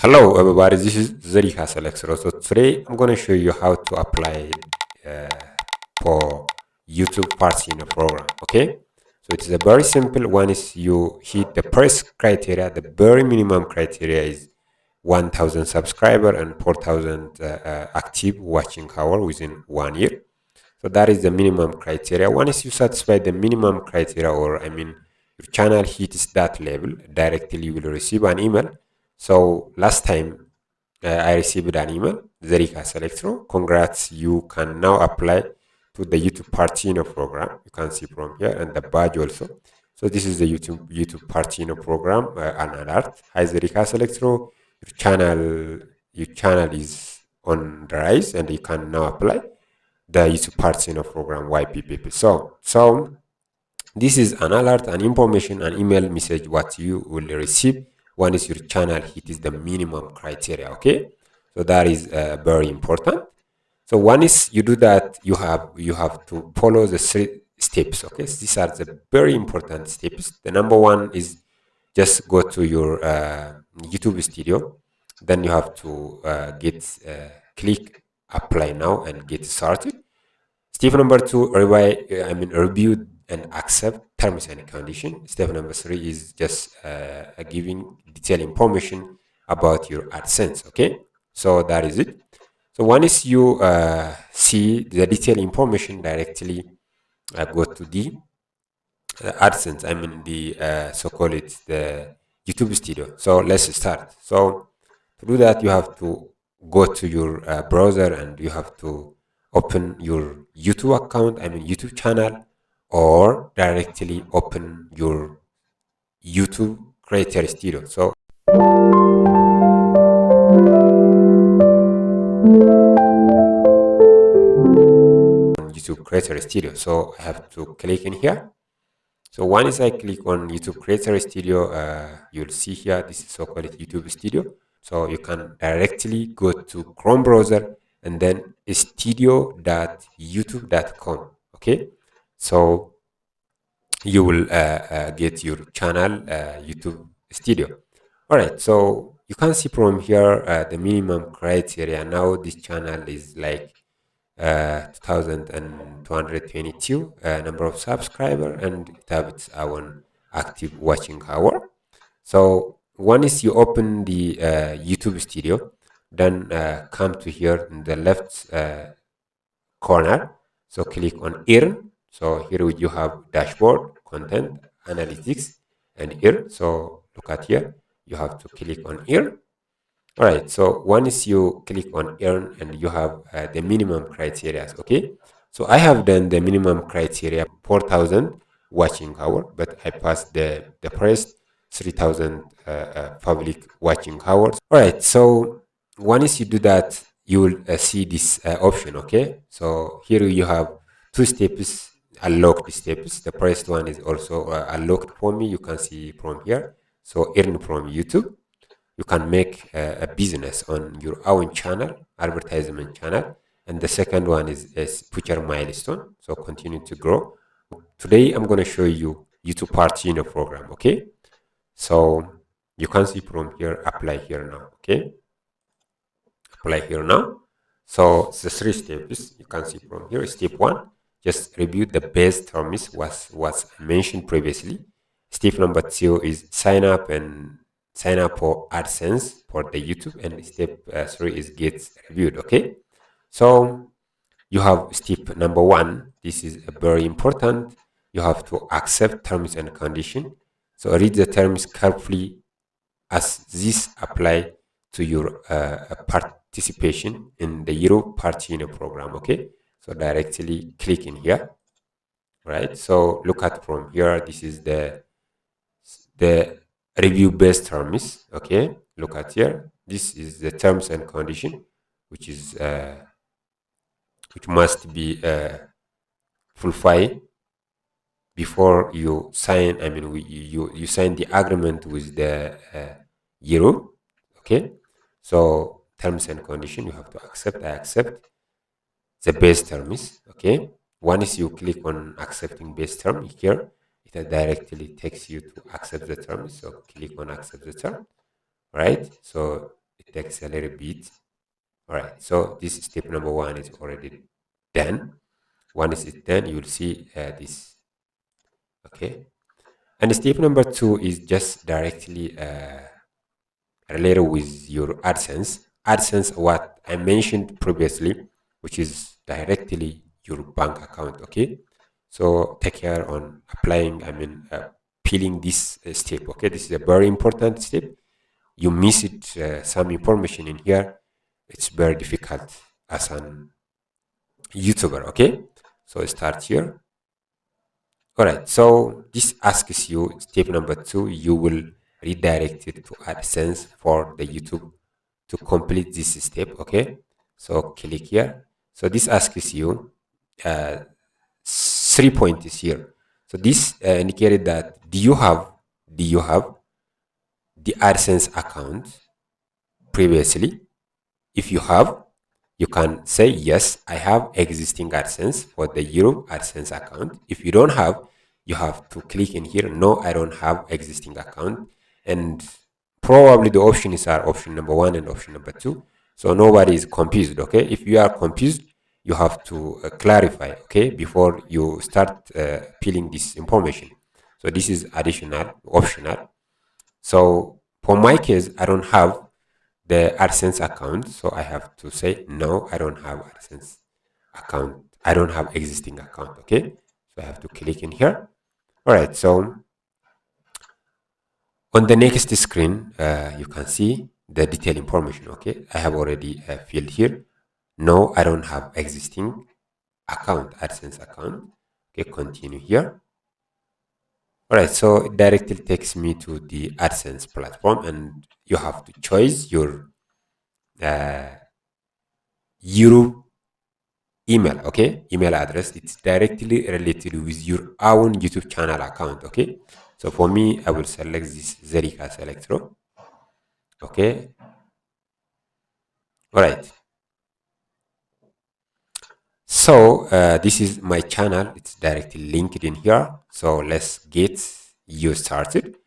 Hello everybody, this is Zerika Selexro. So today I'm going to show you how to apply uh, for YouTube parts in a program. Okay, so it is a very simple one. Is you hit the first criteria, the very minimum criteria is 1000 subscriber and 4000 active watching hour within 1 year. So that is the minimum criteria. Once you satisfy the minimum criteria, or I mean your channel hits that level, directly you will receive an email. So last time I received an email, Zerika Selectro. Congrats, you can now apply to the YouTube Partino program. You can see from here and the badge also. So this is the YouTube Partino program, an alert. Hi Zerika Selectro, your channel is on the rise and you can now apply the YouTube Partino program YPPP. So this is an alert, an information, an email message what you will receive once your channel hits the minimum criteria. Okay, so that is very important. So once you do that, you have to follow the 3 steps. Okay, so these are the very important steps. The number one is just go to your YouTube studio. Then you have to click apply now and get started. Step number two, review and accept terms and condition. Step number three is just giving detailed information about your AdSense. Okay, so that is it. So once you see the detailed information, directly go to the AdSense. I mean the so-called it the YouTube Studio. So let's start. So to do that, you have to go to your browser and you have to open your YouTube account. I mean YouTube channel, or directly open your YouTube Creator Studio. So on YouTube Creator Studio. So I have to click in here. So once I click on YouTube Creator Studio, you'll see here, this is so-called YouTube Studio. So you can directly go to Chrome browser and then studio.youtube.com. Okay, so you will get your channel YouTube Studio. All right, so you can see from here the minimum criteria. Now this channel is like 2222 number of subscriber, and it have its own active watching hour. So once you open the YouTube Studio, then come to here in the left corner. So click on Earn. So here you have dashboard, content, analytics, and Earn. So look at here. You have to click on Earn. All right. So once you click on Earn and you have the minimum criteria. Okay. So I have done the minimum criteria 4,000 watching hour, but I passed the first 3,000 public watching hours. All right. So once you do that, you will see this option. Okay, so here you have 2 steps, unlocked steps. The first one is also unlocked for me. You can see from here. So earn from YouTube. You can make a business on your own channel, advertisement channel. And the second one is future milestone. So continue to grow. Today I'm going to show you YouTube Partino program. Okay, so you can see from here, apply here now. Okay, apply here now. So the 3 steps you can see from here. Step one, just review the base terms was mentioned previously. Step number two is sign up for AdSense for the YouTube, and step three is get reviewed. Okay, so you have step number one. This is very important. You have to accept terms and condition. So read the terms carefully as this apply to your participation in the Euro Partino program. Okay, so directly click in here, right? So look at from here. This is the review based terms. Okay, look at here. This is the terms and condition, which is which must be fulfilled before you sign. I mean, you sign the agreement with the Euro. Okay, so terms and condition you have to accept. I accept the base terms. Okay, once you click on accepting base term here, it directly takes you to accept the terms. So click on accept the term, right? So it takes a little bit. All right, so this step number one is already done. Once it's done, you'll see this. Okay, and step number two is just directly related with your AdSense. AdSense, what I mentioned previously, which is directly your bank account. Okay, so take care on applying. Peeling this step. Okay, this is a very important step. You miss it, some information in here. It's very difficult as an YouTuber. Okay, so start here. All right, so this asks you step number two, you will redirect it to AdSense for the YouTube to complete this step. Okay, so click here. So this asks you uh, 3 points here. So this indicated that do you have the AdSense account previously? If you have, you can say, yes, I have existing AdSense for the Europe AdSense account. If you don't have, you have to click in here, no, I don't have existing account. And probably the options are option number one and option number two. So nobody is confused, okay? If you are confused, you have to clarify, okay, before you start peeling this information. So this is additional, optional. So for my case, I don't have the AdSense account. So I have to say, no, I don't have AdSense account. I don't have existing account. Okay. So I have to click in here. All right. So on the next screen, you can see the detailed information. Okay. I have already filled here. No, I don't have existing account, AdSense account. Okay. Continue here. All right. So it directly takes me to the AdSense platform, and you have to choose your uh, Euro email. Okay, email address. It's directly related with your own YouTube channel account. Okay, so for me, I will select this Zerika Selectro. Okay, all right. So this is my channel. It's directly linked in here. So let's get you started.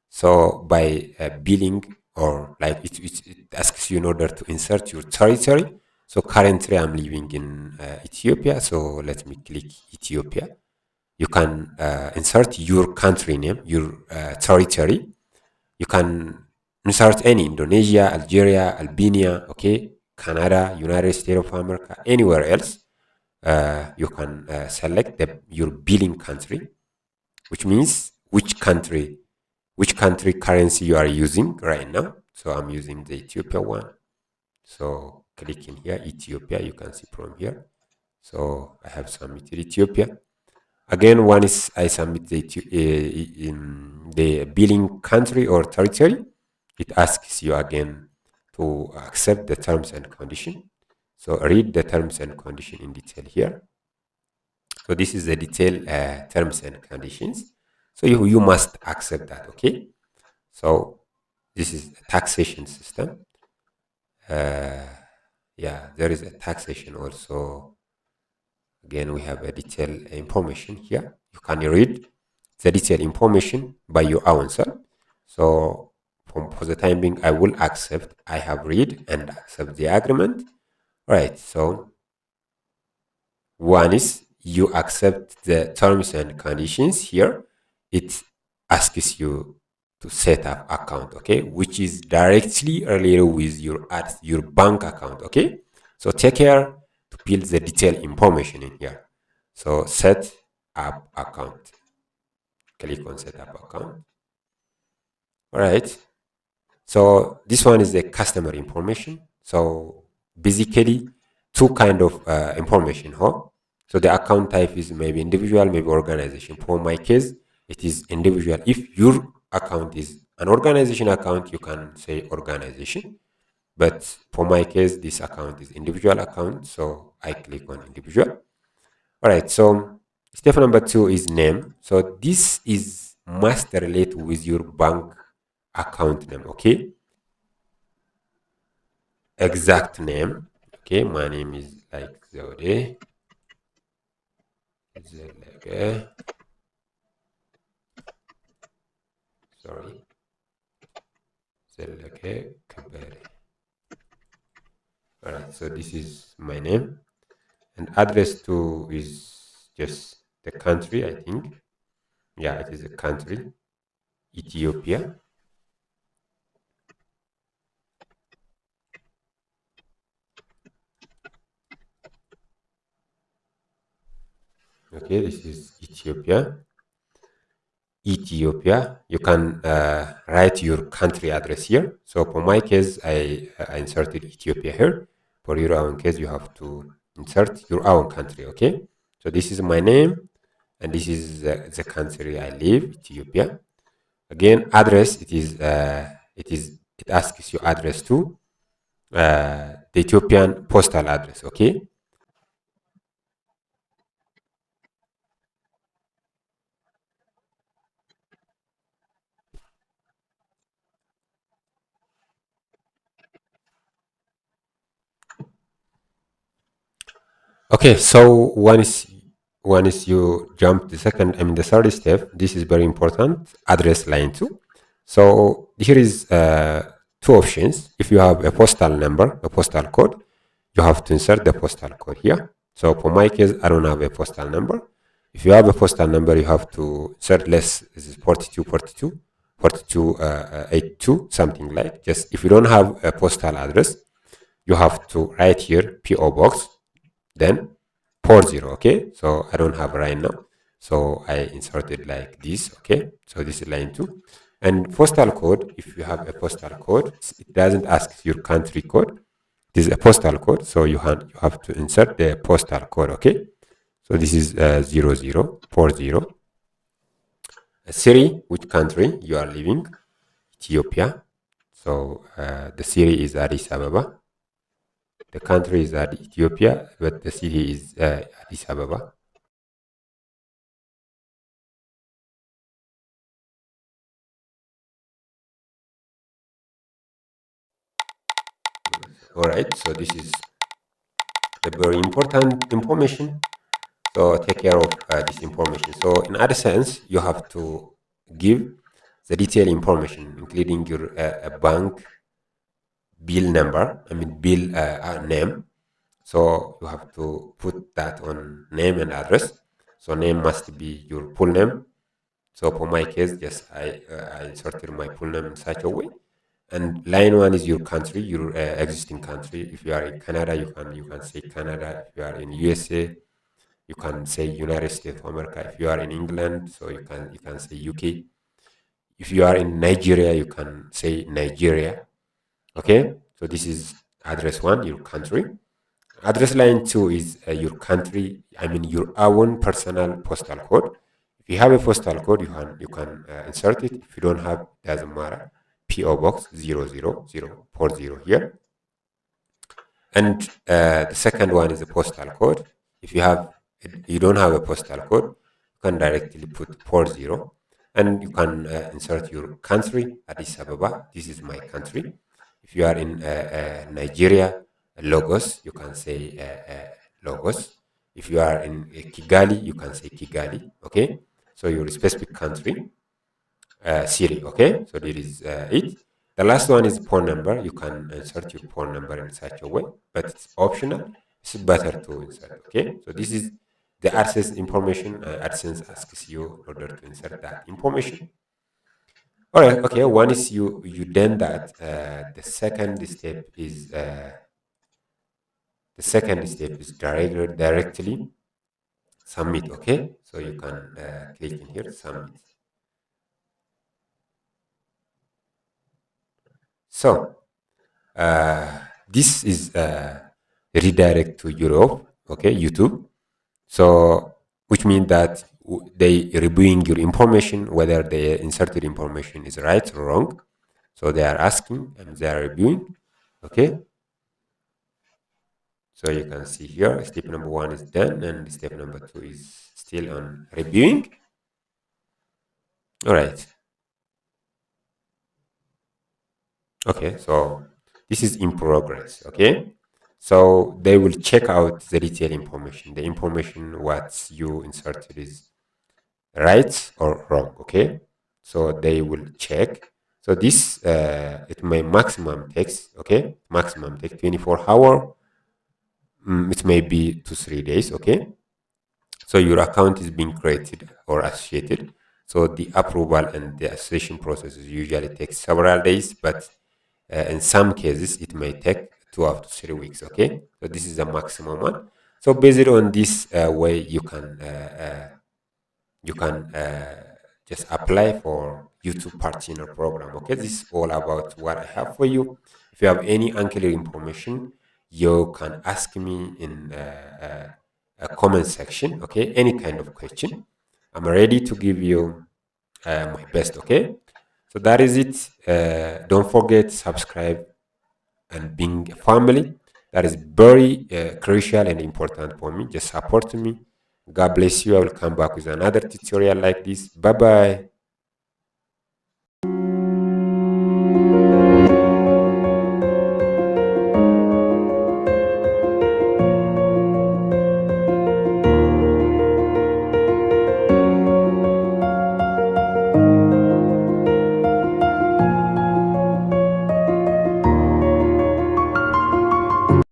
So by billing, or like it asks you in order to insert your territory. So currently I'm living in Ethiopia. So let me click Ethiopia. You can insert your country name, your territory. You can insert any Indonesia, Algeria, Albania, okay, Canada, United States of America, anywhere else. You can select your billing country, which means which country currency you are using right now. So I'm using the Ethiopia one. So click in here, Ethiopia. You can see from here. So I have submitted Ethiopia. Again, one is I submit in the billing country or territory. It asks you again to accept the terms and condition. So read the terms and condition in detail here. So this is the detailed terms and conditions. So you must accept that, okay? So this is a taxation system. Yeah, there is a taxation also. Again, we have a detailed information here. You can read the detailed information by your own self. So for the time being, I will accept. I have read and accept the agreement. All right. So one is you accept the terms and conditions here. It asks you to set up account, okay, which is directly related with your bank account, okay. So take care to build the detailed information in here. So set up account. Click on set up account. All right. So this one is the customer information. So basically, two kind of information, huh? So the account type is maybe individual, maybe organization. For my case, it is individual. If your account is an organization account, you can say organization. But for my case, this account is individual account. So I click on individual. All right. So step number two is name. So this is must relate with your bank account name. Okay. Exact name. Okay, my name is like Zode. Zelege. Sorry. Zelege Kabere. right, so this is my name, and address 2 is just the country, I think. Yeah, it is a country, Ethiopia. Okay, this is Ethiopia. Ethiopia. You can write your country address here. So for my case, I inserted Ethiopia here. For your own case, you have to insert your own country. Okay. So this is my name, and this is the country I live, Ethiopia. Again, address. It asks you address to the Ethiopian postal address. Okay. Okay, so once you jump the second, I mean the third step, this is very important, address line 2. So here is two options. If you have a postal number, a postal code, you have to insert the postal code here. So for my case, I don't have a postal number. If you have a postal number, you have to insert less, this is 4242, 4282, something like. Just if you don't have a postal address, you have to write here PO box, then 40. Okay, so I don't have right now, so I inserted like this. Okay, so this is line 2. And postal code, if you have a postal code, it doesn't ask your country code, this is a postal code, so you have to insert the postal code. Okay, so this is 0040. City, which country you are living, Ethiopia. So the city is Addis Ababa. The country is Ethiopia, but the city is Addis Ababa. All right, so this is a very important information. So take care of this information. So in AdSense, you have to give the detailed information, including your bank bill number, I mean bill name. So you have to put that on name and address. So name must be your full name. So for my case, yes, I inserted my full name in such a way. And line 1 is your country, your existing country. If you are in Canada, you can say Canada. If you are in USA, you can say United States of America. If you are in England, so you can say UK. If you are in Nigeria, you can say Nigeria. Okay, so this is address 1, your country. Address line 2 is your country, I mean your own personal postal code. If you have a postal code, you can insert it. If you don't have, doesn't matter. PO box 00040 here. And the second one is the postal code. If you don't have a postal code, you can directly put 40, and you can insert your country, Addis Ababa. This is my country. If you are in Nigeria, Lagos, you can say Lagos. If you are in Kigali, you can say Kigali. Okay, so your specific country, city. Okay, so this is it. The last one is phone number. You can insert your phone number in such a way, but it's optional. It's better to insert. Okay, so this is the AdSense information. AdSense asks you in order to insert that information. All right. Okay. One is you done that. The second step is directly submit. Okay, so you can click in here submit. So this is redirect to Europe, okay, YouTube. So which means that they reviewing your information, whether the inserted information is right or wrong. So they are asking and they are reviewing. Okay. So you can see here, step number 1 is done and step number 2 is still on reviewing. All right. Okay, so this is in progress. Okay, so they will check out the detailed information. The information what you inserted is right or wrong. Okay, so they will check. So this it may maximum takes, okay, maximum take 24 hour, it may be 2 3 days. Okay, so your account is being created or associated. So the approval and the association processes usually take several days, but in some cases it may take 2 up to 3 weeks. Okay, so this is the maximum one. So based on this way, you can just apply for YouTube partner program. Okay, this is all about what I have for you. If you have any unclear information, you can ask me in a comment section. Okay, any kind of question, I'm ready to give you my best. Okay, so that is it. Don't forget subscribe and being a family. That is very crucial and important for me. Just support me. God bless you. I will come back with another tutorial like this. Bye bye.